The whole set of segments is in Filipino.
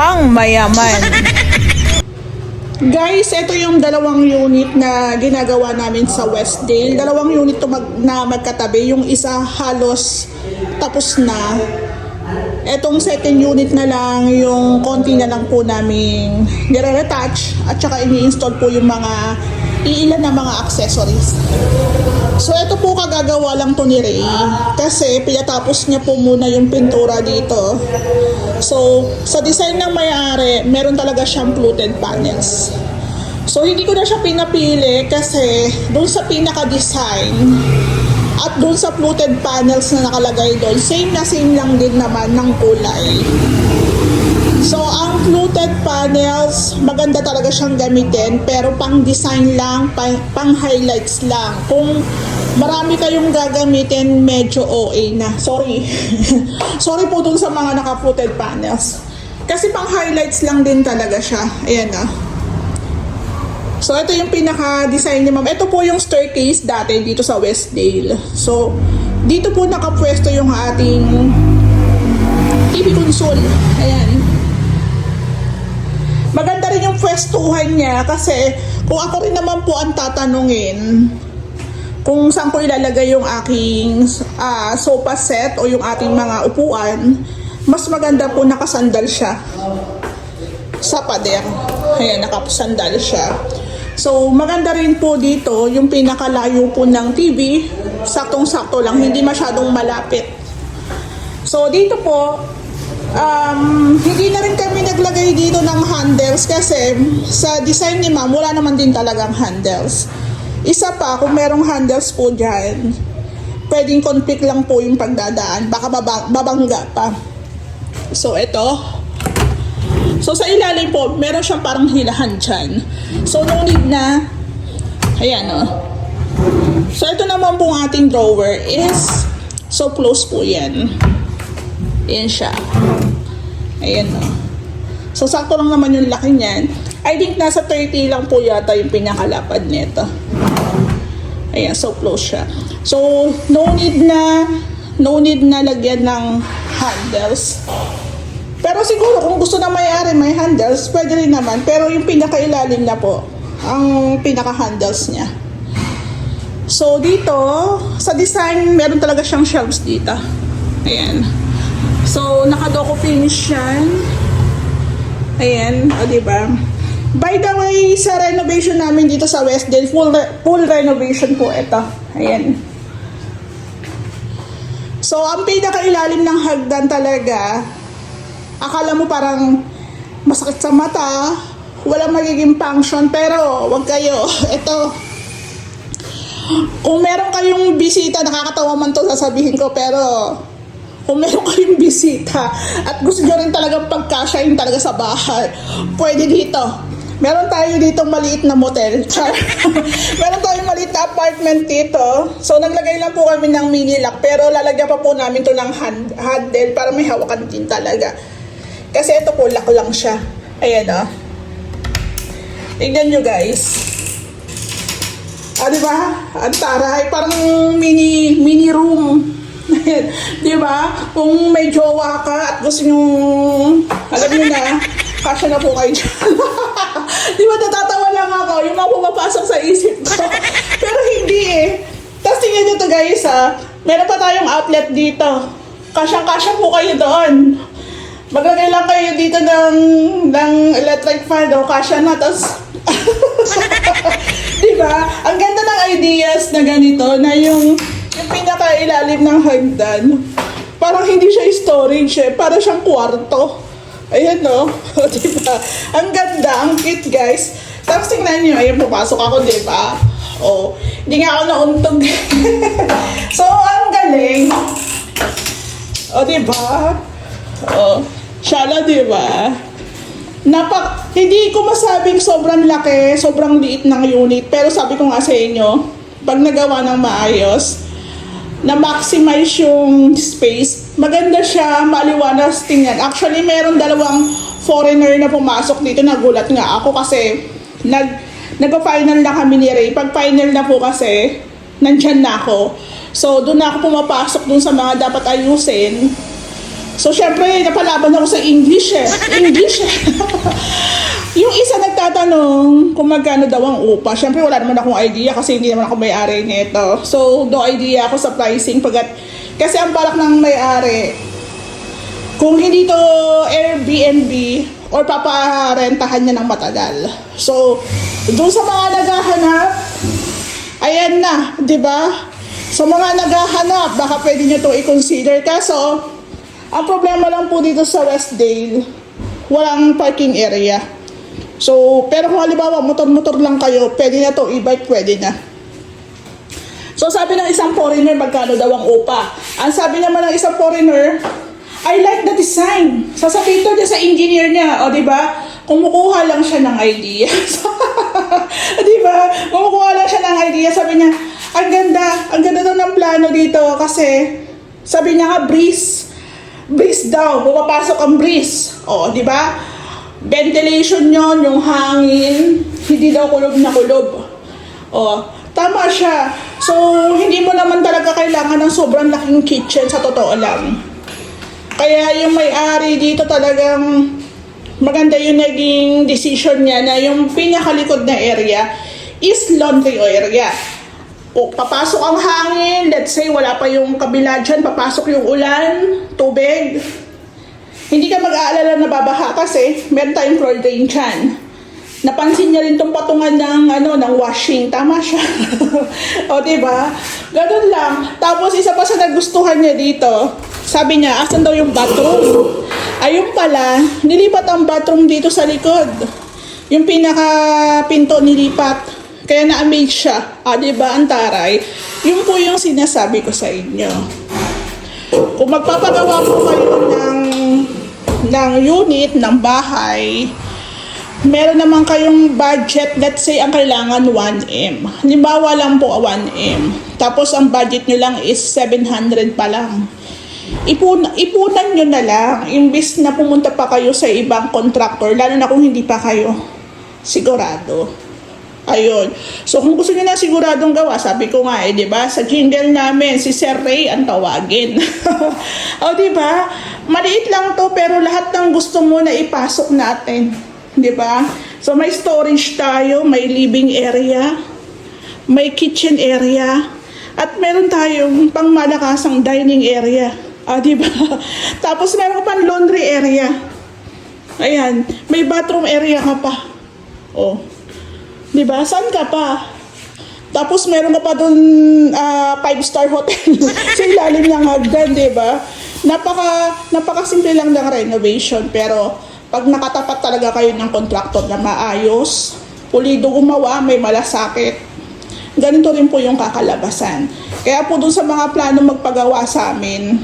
pang mayaman. Guys, ito yung dalawang unit na ginagawa namin sa Westdale. Dalawang unit to na magkatabi. Yung isa halos tapos na. Etong second unit na lang, yung konti na lang po namin nire-retouch at saka ini-install po yung mga iilan na mga accessories. So ito po kagagawa lang to ni Ray kasi pinatapos niya po muna yung pintura dito. So sa design ng may-ari, meron talaga siyang fluted panels. So hindi ko na siya pinapili kasi doon sa pinaka-design at doon sa fluted panels na nakalagay doon, same lang din naman ng kulay. So ang fluted panels, maganda talaga siyang gamitin pero pang design lang, pang highlights lang. Kung marami kayong gagamitin, medyo OA na. Sorry. Sorry po dun sa mga naka-fluted panels. Kasi pang highlights lang din talaga siya. Ayan na. So ito yung pinaka-design ni ma'am. Ito po yung staircase dati dito sa Westdale. So dito po nakapwesto yung ating TV console. Ayan. Maganda rin yung pwestuhan niya kasi kung ako rin naman po ang tatanungin kung saan ko ilalagay yung aking sofa set o yung ating mga upuan, mas maganda po nakasandal siya sa pader. Ayan, nakasandal siya. So maganda rin po dito yung pinakalayo po ng TV, saktong-sakto lang, hindi masyadong malapit. So dito po, hindi na rin kami naglagay dito ng handles kasi sa design ni ma'am wala naman din talagang handles. Isa pa, kung merong handles po dyan, pwedeng conflict lang po yung pagdadaan, baka babangga pa. So ito, so sa ilalim po meron siyang parang hilahan dyan, so no need na. Ayan o. So ito naman pong ating drawer is so close po yan. Ayan siya. Ayan o. So sakto lang naman yung laki niyan. I think nasa 30 lang po yata yung pinakalapad nito. Ayan, so close siya. So no need na lagyan ng handles. Pero siguro kung gusto na may-ari may handles, pwede rin naman. Pero yung pinakailalim na po ang pinaka-handles niya. So dito sa design meron talaga siyang shelves dito. Ayan. So, naka-doko finish yan. Ayan, o diba? By the way, sa renovation namin dito sa Westdale, full renovation po ito. Ayan. So, ang pinakailalim ng hagdan talaga, akala mo parang masakit sa mata, walang magiging function, pero wag kayo. Ito, kung meron kayong bisita, nakakatawa man to sasabihin ko, pero kung meron kayong bisita at gusto nyo rin talagang pagkasyahin talaga sa bahay, pwede dito. Meron tayo dito maliit na motel. Meron tayong maliit na apartment dito. So naglagay lang po kami ng mini lock, pero lalagyan pa po namin to ng handle para may hawakan din talaga. Kasi ito po lock lang siya. Ayan o. Tignan nyo guys. Diba? Ang taray. Parang mini room. Di ba? Kung may jowa ka at gusto nyo, alam nyo na, kasya na po kayo dyan. Di ba? Natatawa lang ako. Yung mga pumapasok sa isip ko. Pero hindi eh. Tapos tingnan nyo to guys ha. Meron pa tayong outlet dito. Kasyang-kasya po kayo doon. Maglagay lang kayo dito ng electric fan o kasya na. Tapos di ba? Ang ganda ng ideas na ganito na yung pinakailalim ng hagdan. Parang hindi siya storage eh. Parang siyang kwarto. Ayan no. Diba? Ang ganda, ang cute guys. Tapos tingnan nyo, ayan papasok ako diba? Oh, hindi nga ako nauntog. So, ang galing. O diba? Oh, shala diba? Hindi ko masabing sobrang laki, sobrang liit ng unit. Pero sabi ko nga sa inyo, pag nagawa ng maayos, na-maximize yung space, maganda siya, maliwanas tingnan. Actually, meron dalawang foreigner na pumasok dito. Nagulat nga ako kasi nag-final na kami ni Ray. Pag final na po kasi, nandyan na ako. So, doon na ako pumapasok doon sa mga dapat ayusin. So, syempre, napalaban ako sa English eh. English eh. Yung isa nagtatanong kung magkano daw ang upa. Syempre, wala naman akong idea kasi hindi naman ako may-ari nito. So, no idea ako sa pricing. Kasi ang balak ng may-ari, kung hindi to Airbnb or paparentahan niya ng matagal. So, doon sa mga naghahanap, ayan na, di ba? Sa mga naghahanap, baka pwede nyo to i-consider. Kaso, ang problema lang po dito sa Westdale, walang parking area. So, pero kung halimbawa, motor-motor lang kayo, pwede na to, e-bike, pwede na. So, sabi ng isang foreigner, magkano daw ang upa? Ang sabi naman ng isang foreigner, I like the design. Sasabihin to niya sa engineer niya, o di ba? Kumukuha lang siya ng idea. Di ba? Kumukuha lang siya ng idea. Sabi niya, ang ganda daw ng plano dito kasi sabi niya nga breeze daw, pumapasok ang breeze. O, di ba? Ventilation yon, yung hangin, hindi daw kulob na kulob. O, tama siya. So, hindi mo naman talaga kailangan ng sobrang laking kitchen sa totoo lang. Kaya yung may-ari dito talagang maganda yung naging decision niya na yung pinakalikod na area is laundry area. O, papasok ang hangin, let's say wala pa yung kabila dyan, papasok yung ulan, tubig. Hindi ka mag-aalala na babaha kasi meron tayong floor drain dyan. Napansin niya rin tong patungan ng washing. Tama siya. O, diba? Ganun lang. Tapos, isa pa sa nagustuhan niya dito, sabi niya, asan daw yung bathroom? Ayun pala, nilipat ang bathroom dito sa likod. Yung pinaka-pinto nilipat. Kaya na-amaze siya. Diba, ang taray? Yun po yung sinasabi ko sa inyo. Kung magpapagawa po kayo ng unit, ng bahay, meron naman kayong budget, let's say, ang kailangan 1M. Halimbawa lang po 1M. Tapos, ang budget nyo lang is 700 pa lang. Ipunan nyo na lang, imbis na pumunta pa kayo sa ibang contractor, lalo na kung hindi pa kayo sigurado. Ayun. So, kung gusto nyo na siguradong gawa, sabi ko nga di ba, sa jingle namin, si Sir Ray ang tawagin. O, di ba? Maliit lang to, pero lahat ng gusto mo na ipasok natin. Di ba? So, may storage tayo, may living area, may kitchen area, at meron tayong pangmalakasang dining area. Di ba? Tapos, meron pa laundry area. Ayan. May bathroom area ka pa. Di ba? Saan ka pa? Tapos meron ka pa dun 5-star hotel sa ilalim ng hagdan, di ba? Napaka-simple lang ng renovation, pero pag nakatapat talaga kayo ng contractor na maayos, pulido gumawa, may malasakit, ganito rin po yung kakalabasan. Kaya po dun sa mga plano magpagawa sa amin,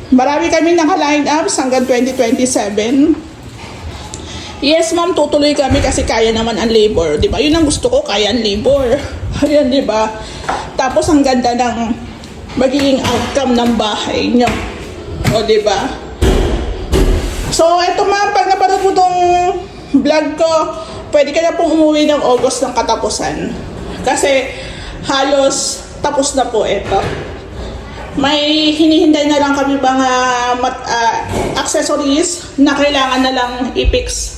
marami kami naka-line up hanggang 2027. Yes, ma'am, tutuloy kami kasi kaya naman ang labor, di ba? Yun ang gusto ko, kaya ang labor. Ayan, di ba? Tapos ang ganda ng magiging outcome ng bahay nyo. O, di ba? So, eto ma'am, pag napanood mo tong vlog ko, pwede ka na pong umuwi ng August ng katapusan. Kasi halos tapos na po ito. May hinihintay na lang kami mga accessories na kailangan na lang i-fix.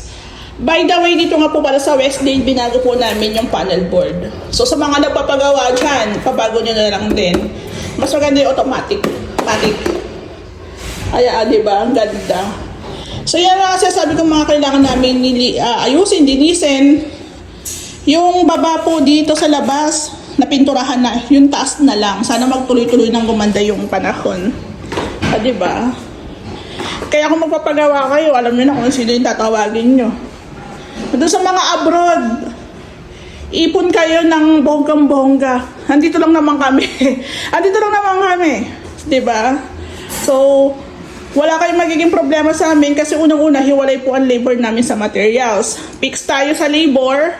By the way, dito nga po pala sa Westdale, binago po namin yung panel board. So, sa mga nagpapagawa dyan, pabago nyo na lang din. Mas maganda yung automatic. Ayan, di ba? Ang ganda. So, yan nga sabi ko mga kailangan namin ayusin, dinisin. Yung baba po dito sa labas, napinturahan na. Yung taas na lang. Sana magtuloy-tuloy nang gumanda yung panahon. Di ba? Kaya kung magpapagawa kayo, alam nyo na kung sino yung tatawagin nyo. Doon sa mga abroad, ipon kayo ng bonggang-bongga. Andito lang naman kami. Diba? So, wala kayong magiging problema sa amin kasi unang-una, hiwalay po ang labor namin sa materials. Fix tayo sa labor,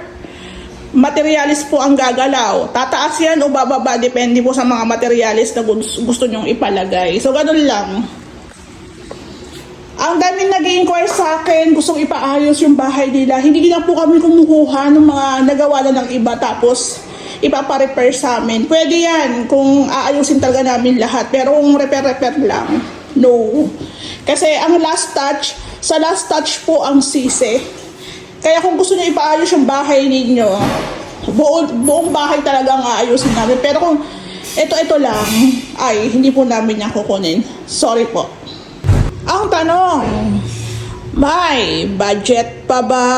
materialis po ang gagalaw. Tataas yan o bababa, depende po sa mga materialis na gusto nyong ipalagay. So, ganun lang. Ang daming nag-i-inquire sa akin, gustong ipaayos yung bahay nila. Hindi na po kami kumukuha ng mga nagawa na ng iba tapos ipaparepair sa amin. Pwede yan kung aayusin talaga namin lahat. Pero kung repair lang, no. Kasi ang last touch, sa last touch po ang sisi. Kaya kung gusto niyo ipaayos yung bahay ninyo, buong bahay talaga ang aayusin namin. Pero kung ito lang, ay hindi po namin yan kukunin. Sorry po. Ang tanong, may budget pa ba?